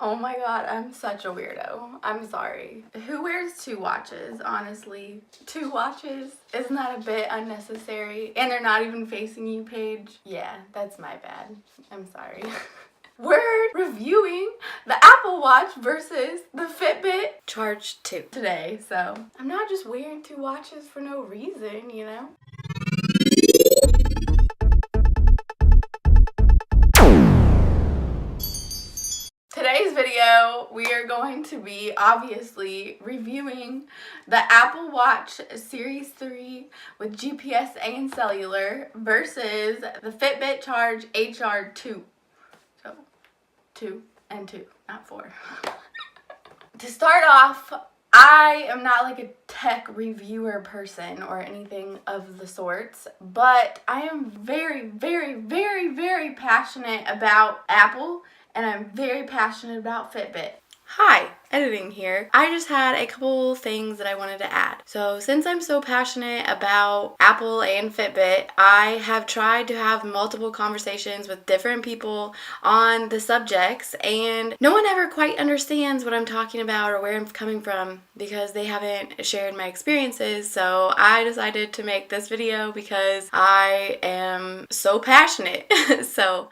Oh my god, I'm such a weirdo. I'm sorry. Who wears 2 watches, honestly? 2 watches? Isn't that a bit unnecessary? And they're not even facing you, Paige? Yeah, that's my bad. I'm sorry. We're reviewing the Apple Watch versus the Fitbit Charge 2 today, so I'm not just wearing 2 watches for no reason, you know? Today's video, we are going to be obviously reviewing the Apple Watch Series 3 with GPS and cellular versus the Fitbit Charge HR2. So, 2 and 2, not 4. To start off, I am not like a tech reviewer person or anything of the sorts, but I am very, very, very, very passionate about Apple, and I'm very passionate about Fitbit. Hi, editing here. I just had a couple things that I wanted to add. So since I'm so passionate about Apple and Fitbit, I have tried to have multiple conversations with different people on the subjects, and no one ever quite understands what I'm talking about or where I'm coming from because they haven't shared my experiences. So I decided to make this video because I am so passionate. So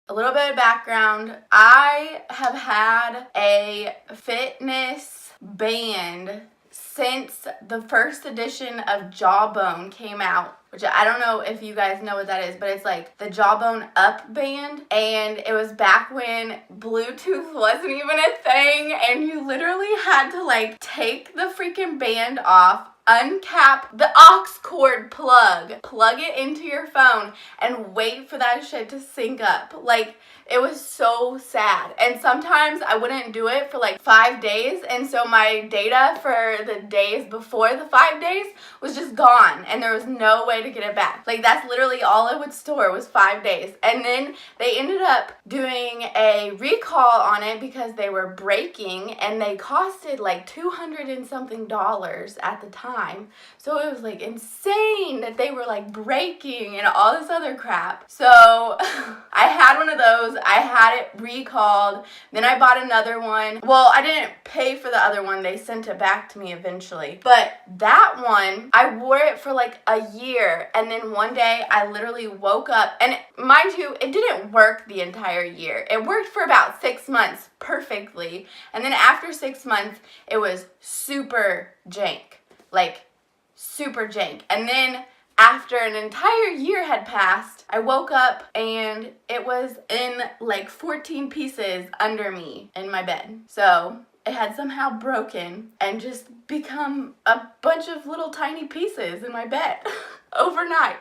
a little bit of background. I have had a fitness band since the first edition of Jawbone came out, which I don't know if you guys know what that is, but it's like the Jawbone Up band, and it was back when Bluetooth wasn't even a thing, and you literally had to like take the freaking band off, uncap the aux cord plug it into your phone, and wait for that shit to sync up. Like, it was so sad. And sometimes I wouldn't do it for like 5 days, and so my data for the days before the 5 days was just gone, and there was no way to get it back. Like, that's literally all it would store was 5 days. And then they ended up doing a recall on it because they were breaking, and they costed like $200 and something at the time. So it was like insane that they were like breaking and all this other crap. So I had one of those. I had it recalled. Then I bought another one. Well, I didn't pay for the other one. They sent it back to me eventually. But that one, I wore it for like a year. And then one day I literally woke up, and mind you, it didn't work the entire year. It worked for about 6 months perfectly. And then after 6 months, it was super jank. Like, super jank. And then after an entire year had passed, I woke up and it was in like 14 pieces under me in my bed. So it had somehow broken and just become a bunch of little tiny pieces in my bed overnight.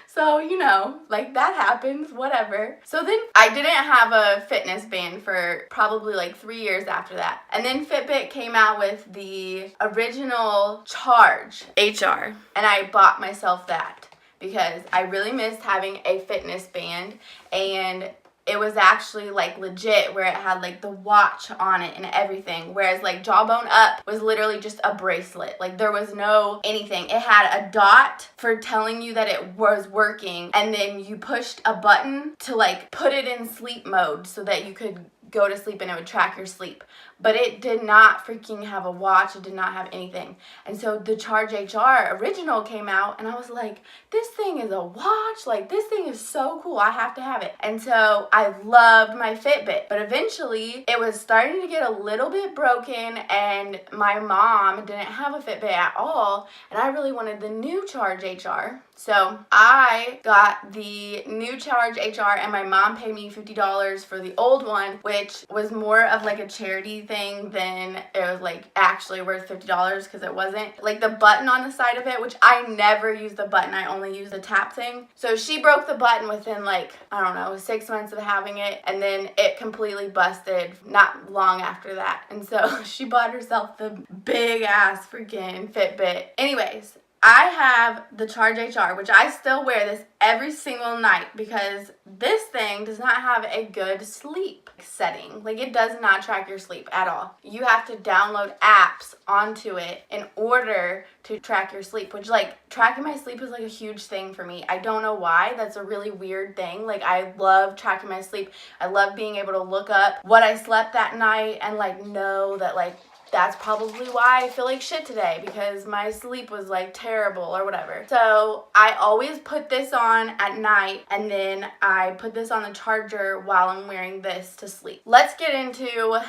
So, you know, like, that happens, whatever. So then I didn't have a fitness band for probably like 3 years after that. And then Fitbit came out with the original Charge HR, and I bought myself that because I really missed having a fitness band, and it was actually like legit where it had like the watch on it and everything. Whereas like Jawbone Up was literally just a bracelet. Like, there was no anything. It had a dot for telling you that it was working, and then you pushed a button to like put it in sleep mode so that you could go to sleep and it would track your sleep. But it did not freaking have a watch. It did not have anything. And so the Charge HR original came out, and I was like, this thing is a watch. Like, this thing is so cool. I have to have it. And so I loved my Fitbit. But eventually it was starting to get a little bit broken, and my mom didn't have a Fitbit at all, and I really wanted the new Charge HR. So I got the new Charge HR, and my mom paid me $50 for the old one, which was more of like a charity thing than it was like actually worth $50, because it wasn't. Like, the button on the side of it, which I never use the button, I only use the tap thing. So she broke the button within like, I don't know, 6 months of having it, and then it completely busted not long after that. And so she bought herself the big ass freaking Fitbit. Anyways, I have the Charge HR, which I still wear this every single night because this thing does not have a good sleep setting. Like, it does not track your sleep at all. You have to download apps onto it in order to track your sleep, which, like, tracking my sleep is like a huge thing for me. I don't know why. That's a really weird thing. Like, I love tracking my sleep. I love being able to look up what I slept that night and, like, know that, like, that's probably why I feel like shit today, because my sleep was like terrible or whatever. So I always put this on at night, and then I put this on the charger while I'm wearing this to sleep. Let's get into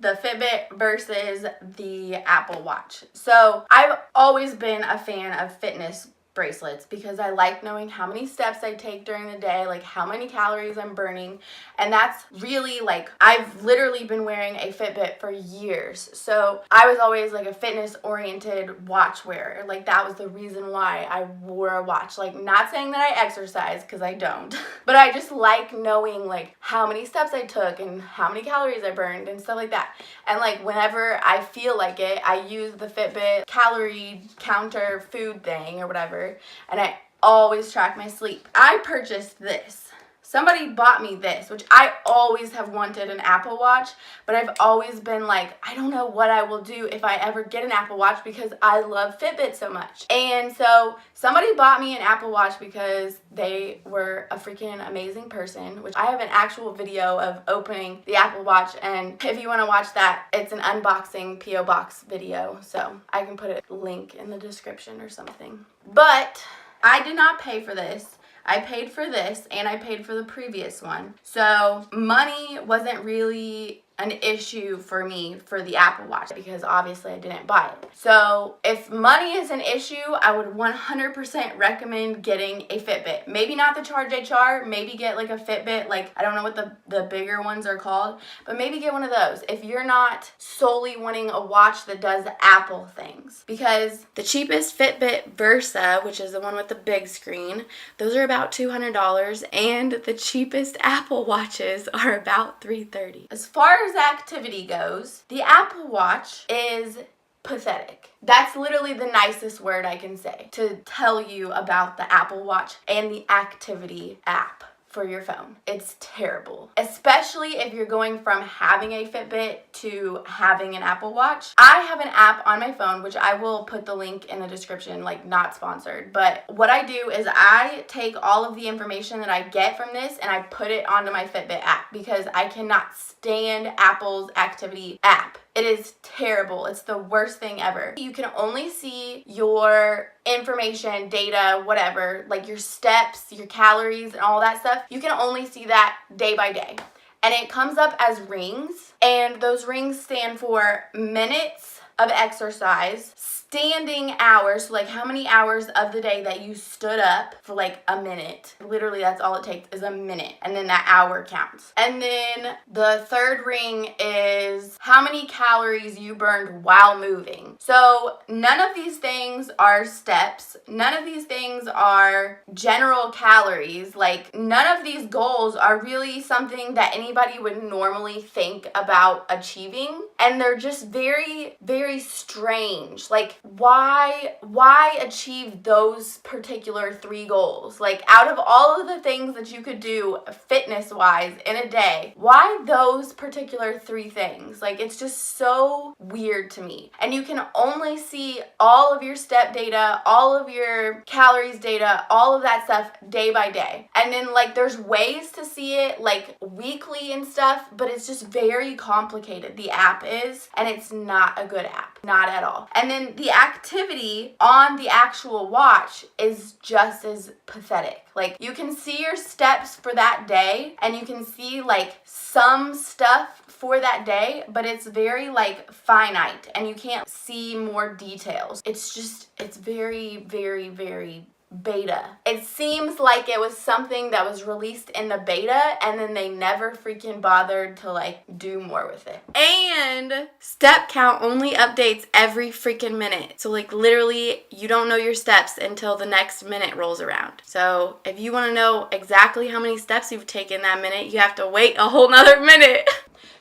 the Fitbit versus the Apple Watch. So I've always been a fan of fitness bracelets because I like knowing how many steps I take during the day, like how many calories I'm burning. And that's really, like, I've literally been wearing a Fitbit for years. So I was always like a fitness oriented watch wearer. Like, that was the reason why I wore a watch. Like, not saying that I exercise, because I don't, but I just like knowing like how many steps I took and how many calories I burned and stuff like that. And like, whenever I feel like it, I use the Fitbit calorie counter food thing or whatever, and I always track my sleep. I purchased this. Somebody bought me this, which I always have wanted an Apple Watch, but I've always been like, I don't know what I will do if I ever get an Apple Watch because I love Fitbit so much. And so somebody bought me an Apple Watch because they were a freaking amazing person, which I have an actual video of opening the Apple Watch, and if you want to watch that, it's an unboxing P.O. Box video, so I can put a link in the description or something. But I did not pay for this. I paid for this and I paid for the previous one. So money wasn't really an issue for me for the Apple Watch because obviously I didn't buy it. So if money is an issue, I would 100% recommend getting a Fitbit. Maybe not the Charge HR, maybe get like a Fitbit, like I don't know what the bigger ones are called, but maybe get one of those if you're not solely wanting a watch that does Apple things. Because the cheapest Fitbit Versa, which is the one with the big screen, those are about $200, and the cheapest Apple Watches are about $330. As far as activity goes, the Apple Watch is pathetic. That's literally the nicest word I can say to tell you about the Apple Watch and the activity app for your phone. It's terrible, especially if you're going from having a Fitbit to having an Apple Watch. I have an app on my phone, which I will put the link in the description, like not sponsored, but what I do is I take all of the information that I get from this and I put it onto my Fitbit app because I cannot stand Apple's activity app. It is terrible. It's the worst thing ever. You can only see your information, data, whatever, like your steps, your calories, and all that stuff. You can only see that day by day. And it comes up as rings, and those rings stand for minutes of exercise, standing hours, so like how many hours of the day that you stood up for like a minute. Literally, that's all it takes is a minute, and then that hour counts. And then the third ring is how many calories you burned while moving. So none of these things are steps. None of these things are general calories. Like, none of these goals are really something that anybody would normally think about achieving. And they're just very, very strange. Like, why achieve those particular 3 goals? Like, out of all of the things that you could do fitness-wise in a day, why those particular 3 things? Like, it's just so weird to me. And you can only see all of your step data, all of your calories data, all of that stuff day by day. And then, like, there's ways to see it, like, weekly and stuff, but it's just very complicated. The app is, and it's not a good app. Not at all. And then the activity on the actual watch is just as pathetic. Like, you can see your steps for that day, and you can see like some stuff for that day, but it's very like finite, and you can't see more details. It's very, very, very beta. It seems like it was something that was released in the beta and then they never freaking bothered to like do more with it. And step count only updates every freaking minute. So like literally you don't know your steps until the next minute rolls around. So if you want to know exactly how many steps you've taken that minute, you have to wait a whole nother minute.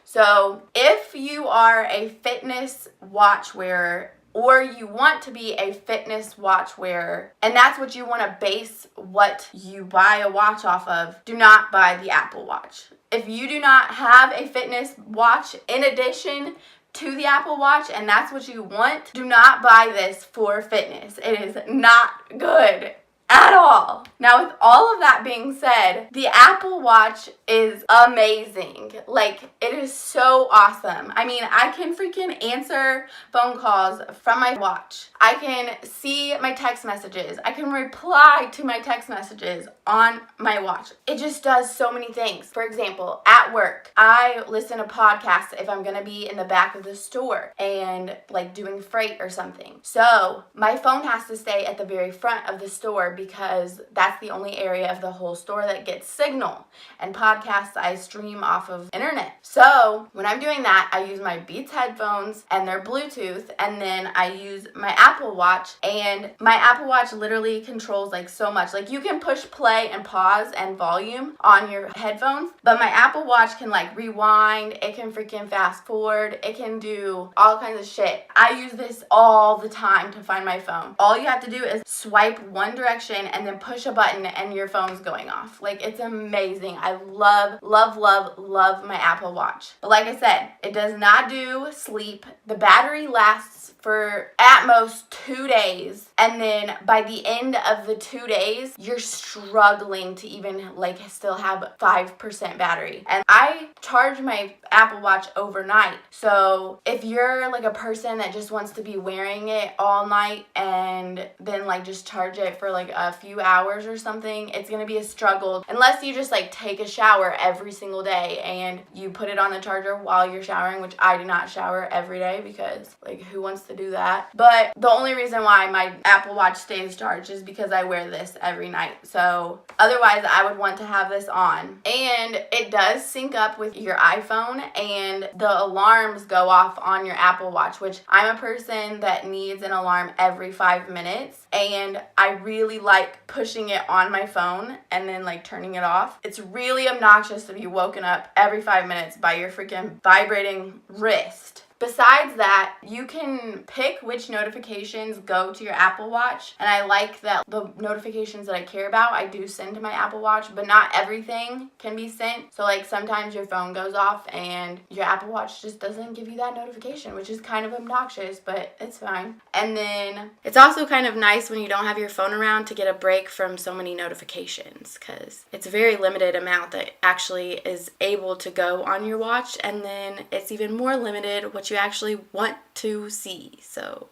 So if you are a fitness watch wearer, or you want to be a fitness watch wearer, and that's what you want to base what you buy a watch off of, do not buy the Apple Watch. If you do not have a fitness watch in addition to the Apple Watch and that's what you want, do not buy this for fitness. It is not good at all. Now, with all of that being said, the Apple Watch is amazing. Like, it is so awesome. I mean, I can freaking answer phone calls from my watch. I can see my text messages. I can reply to my text messages on my watch. It just does so many things. For example, at work, I listen to podcasts if I'm gonna be in the back of the store and like doing freight or something. So my phone has to stay at the very front of the store because that's the only area of the whole store that gets signal. And podcasts I stream off of internet. So when I'm doing that, I use my Beats headphones and they're Bluetooth, and then I use my Apple Watch, and my Apple Watch literally controls like so much. Like, you can push play and pause and volume on your headphones, but my Apple Watch can like rewind, it can freaking fast forward, it can do all kinds of shit. I use this all the time to find my phone. All you have to do is swipe one direction and then push a button and your phone's going off. Like, it's amazing. I love, love, love, love my Apple Watch. But like I said, it does not do sleep. The battery lasts for at most 2 days, and then by the end of the 2 days, you're struggling to even like still have 5% battery. And I charge my Apple Watch overnight. So if you're like a person that just wants to be wearing it all night and then like just charge it for like a few hours or something, it's gonna be a struggle unless you just like take a shower every single day and you put it on the charger while you're showering, which I do not shower every day because like, who wants to do that? But the only reason why my Apple Watch stays charged is because I wear this every night. So otherwise I would want to have this on. And it does sync up with your iPhone, and the alarms go off on your Apple Watch, which I'm a person that needs an alarm every 5 minutes, and I really like pushing it on my phone and then like turning it off. It's really obnoxious to be woken up every 5 minutes by your freaking vibrating wrist. Besides that, you can pick which notifications go to your Apple Watch, and I like that the notifications that I care about, I do send to my Apple Watch, but not everything can be sent. So like, sometimes your phone goes off and your Apple Watch just doesn't give you that notification, which is kind of obnoxious, but it's fine. And then it's also kind of nice when you don't have your phone around to get a break from so many notifications, because it's a very limited amount that actually is able to go on your watch, and then it's even more limited what you actually want to see. So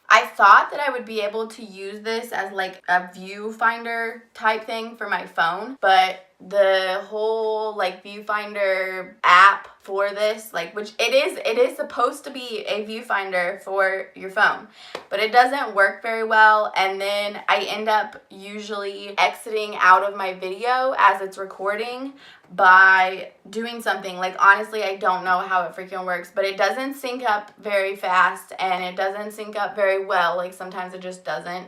I thought that I would be able to use this as like a viewfinder type thing for my phone, but the whole like viewfinder app for this, like, which it is supposed to be a viewfinder for your phone, but it doesn't work very well, and then I end up usually exiting out of my video as it's recording by doing something. Like, honestly, I don't know how it freaking works, but it doesn't sync up very fast, and it doesn't sync up very well. Like, sometimes it just doesn't,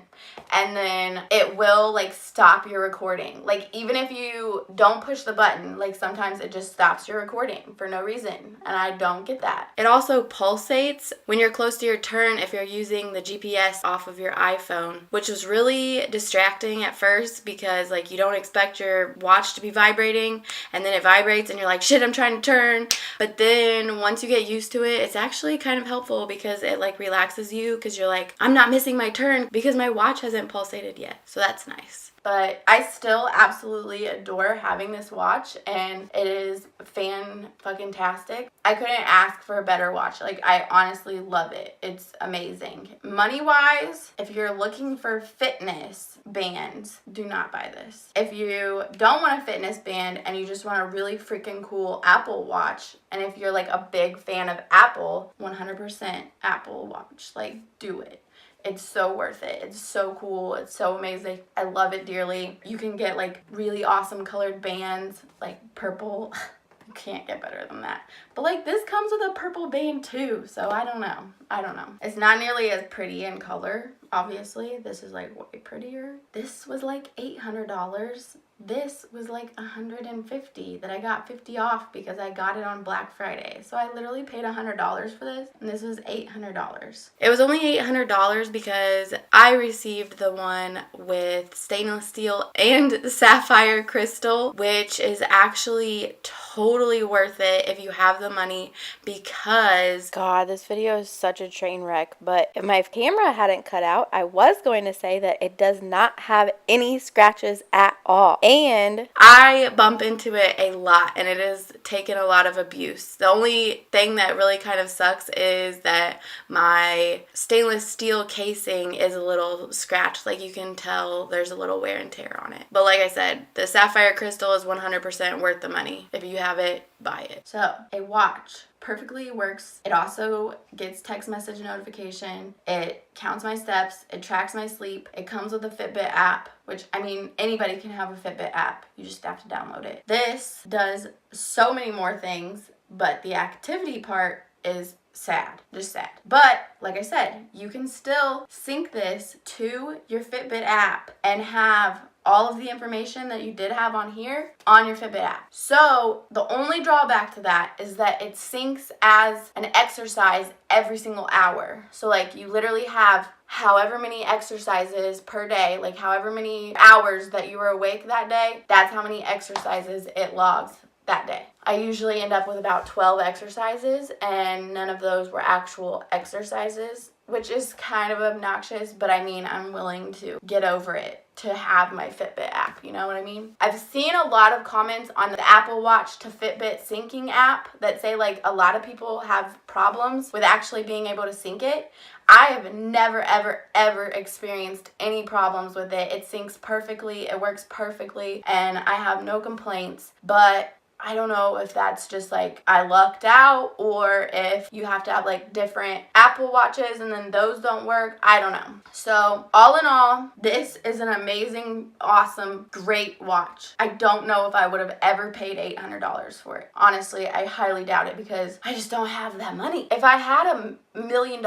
and then it will like stop your recording. Like, even if you don't push the button, like sometimes it just stops your recording for no reason, and I don't get that. It also pulsates when you're close to your turn if you're using the GPS off of your iPhone, which was really distracting at first because like, you don't expect your watch to be vibrating, and then it vibrates and you're like, shit, I'm trying to turn. But then once you get used to it, it's actually kind of helpful because it like relaxes you, because you're like, I'm not missing my turn because my watch hasn't pulsated yet. So that's nice. But I still absolutely adore having this watch, and it is fan-fucking-tastic. I couldn't ask for a better watch. Like, I honestly love it. It's amazing. Money-wise, if you're looking for fitness bands, do not buy this. If you don't want a fitness band and you just want a really freaking cool Apple Watch, and if you're like a big fan of Apple, 100% Apple Watch. Like, do it. It's so worth it. It's so cool. It's so amazing. I love it dearly. You can get like really awesome colored bands, like purple. You can't get better than that. But like, this comes with a purple band too, so I don't know. It's not nearly as pretty in color, obviously. This is like way prettier. This was like $800, This was like $150 that I got 50 off because I got it on Black Friday. So I literally paid $100 for this, and this was $800. It was only $800 because I received the one with stainless steel and sapphire crystal, which is actually totally worth it if you have the money, because God, this video is such a train wreck. But if my camera hadn't cut out, I was going to say that it does not have any scratches at all. And I bump into it a lot, and it has taken a lot of abuse. The only thing that really kind of sucks is that my stainless steel casing is a little scratched. Like, you can tell there's a little wear and tear on it. But like I said, the sapphire crystal is 100% worth the money. If you have it, buy it. So, a watch perfectly works. It also gets text message notification. It counts my steps. It tracks my sleep. It comes with a Fitbit app, which, I mean, anybody can have a Fitbit app. You just have to download it. This does so many more things, but the activity part is sad. Just sad. But like I said, you can still sync this to your Fitbit app and have all of the information that you did have on here on your Fitbit app. So the only drawback to that is that it syncs as an exercise every single hour. So like, you literally have however many exercises per day, like however many hours that you were awake that day, that's how many exercises it logs that day. I usually end up with about 12 exercises, and none of those were actual exercises, which is kind of obnoxious, but I mean, I'm willing to get over it to have my Fitbit app, you know what I mean? I've seen a lot of comments on the Apple Watch to Fitbit syncing app that say like a lot of people have problems with actually being able to sync it. I have never, ever experienced any problems with it. It syncs perfectly, it works perfectly, and I have no complaints. But I don't know if that's just like I lucked out, or if you have to have like different Apple Watches and then those don't work. I don't know. So all in all, this is an amazing, awesome, great watch. I don't know if I would have ever paid $800 for it. Honestly, I highly doubt it because I just don't have that money. If I had $1 million,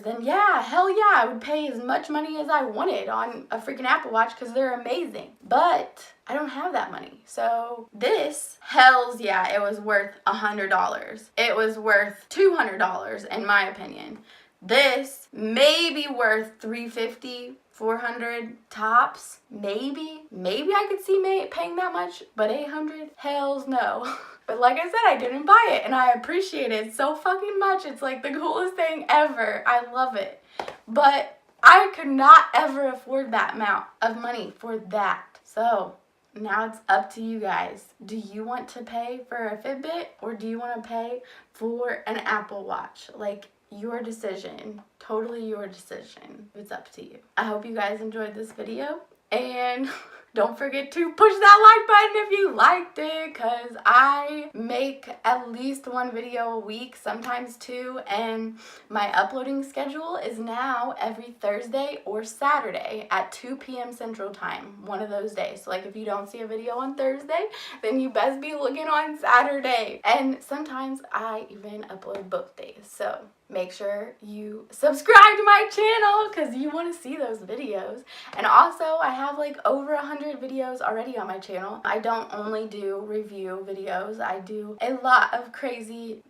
then yeah, hell yeah, I would pay as much money as I wanted on a freaking Apple Watch because they're amazing. But I don't have that money. So this, hells yeah, it was worth $100. It was worth $200 in my opinion. This may be worth $350, $400 tops. Maybe I could see paying that much, but $800, hells no. But like I said, I didn't buy it, and I appreciate it so fucking much. It's like the coolest thing ever. I love it. But I could not ever afford that amount of money for that. So now it's up to you guys. Do you want to pay for a Fitbit, or do you want to pay for an Apple Watch? Like, your decision. Totally your decision. It's up to you. I hope you guys enjoyed this video, and don't forget to push that like button if you liked it, because I make at least one video a week, sometimes two, and my uploading schedule is now every Thursday or Saturday at 2 p.m. Central Time, one of those days. So like, if you don't see a video on Thursday, then you best be looking on Saturday. And sometimes I even upload both days. So make sure you subscribe to my channel because you want to see those videos. And also, I have like over 100 videos already on my channel. I don't only do review videos. I do a lot of crazy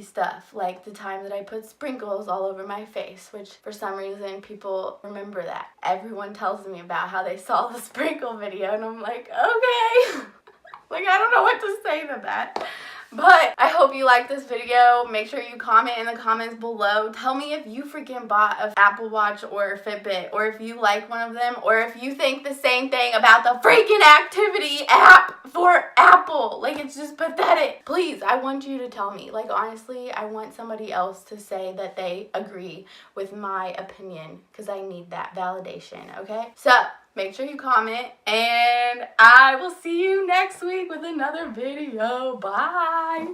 stuff, like the time that I put sprinkles all over my face, which for some reason people remember that. Everyone tells me about how they saw the sprinkle video, and I'm like, okay. Like, I don't know what to say to that. But I hope you liked this video. Make sure you comment in the comments below. Tell me if you freaking bought an Apple Watch or a Fitbit, or if you like one of them, or if you think the same thing about the freaking activity app for Apple. Like, it's just pathetic. Please, I want you to tell me. Like, honestly, I want somebody else to say that they agree with my opinion, because I need that validation, okay? So make sure you comment, and I will see you next week with another video. Bye.